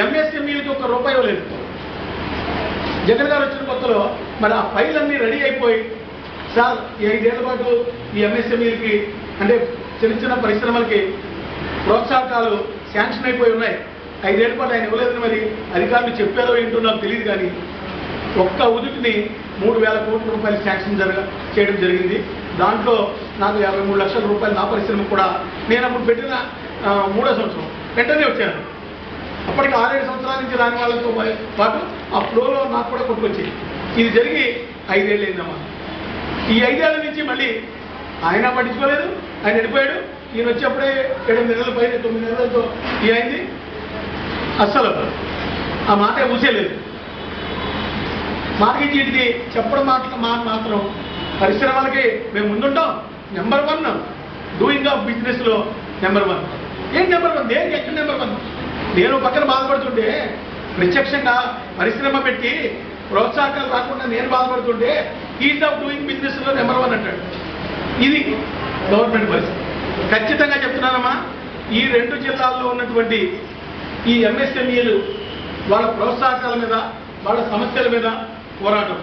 ఎంఎస్ఎంఈలకి ₹1 ఇవ్వలేదు. జగన్ గారు వచ్చిన కొత్తలో మరి ఆ ఫైల్ అన్నీ రెడీ అయిపోయి సార్ ఈ 5 ఏళ్ల పాటు ఈ ఎంఎస్ఎంఈలకి అంటే చిన్న చిన్న పరిశ్రమలకి ప్రోత్సాహకాలు శాంక్షన్ అయిపోయి ఉన్నాయి. 5 ఏళ్ల పాటు ఆయన ఇవ్వలేదని మరి అధికారులు చెప్పారో ఏంటో నాకు తెలియదు. కానీ ఒక్క ఉదుటిని ₹3,000 కోట్ల శాంక్షన్ చేయడం జరిగింది. దాంట్లో నాకు ₹53 లక్షల నా పరిశ్రమ కూడా నేను అప్పుడు పెట్టిన 3వ సంవత్సరం వెంటనే వచ్చాను. అప్పటికి 6-7 సంవత్సరాల నుంచి రాని వాళ్ళతో పాటు ఆ ఫ్లోలో నాకు కూడా కొట్టుకొచ్చింది. ఇది జరిగి 5 ఏళ్ళు అయిందమ్మా. ఈ 5 ఏళ్ల నుంచి మళ్ళీ ఆయన పట్టించుకోలేదు. ఆయన వెళ్ళిపోయాడు. ఈయన వచ్చేప్పుడే 7-8 నెలల పైన 9 నెలలతో ఈ అయింది. అస్సలు ఆ మాట ఊసేలేదు. మార్కెట్ వీటికి చెప్పడం మాత్రం పరిశ్రమలకి మేము ముందుంటాం. నెంబర్ 1 డూయింగ్ ఆఫ్ బిజినెస్లో నెంబర్ 1. ఏం నెంబర్ 1? దేనికి ఎక్కడ నెంబర్ 1? నేను పక్కన బాధపడుతుంటే ప్రత్యక్షంగా పరిశ్రమ పెట్టి ప్రోత్సాహకాలు రాకుండా నేను బాధపడుతుంటే ఈజ్ ఆఫ్ డూయింగ్ బిజినెస్లో నెంబర్ 1 అంటాడు. ఇది గవర్నమెంట్ పరిస్థితి. ఖచ్చితంగా చెప్తున్నానమ్మా, ఈ 2 జిల్లాల్లో ఉన్నటువంటి ఈ ఎంఎస్ఎంఈలు వాళ్ళ ప్రోత్సాహకాల మీద వాళ్ళ సమస్యల మీద పోరాటం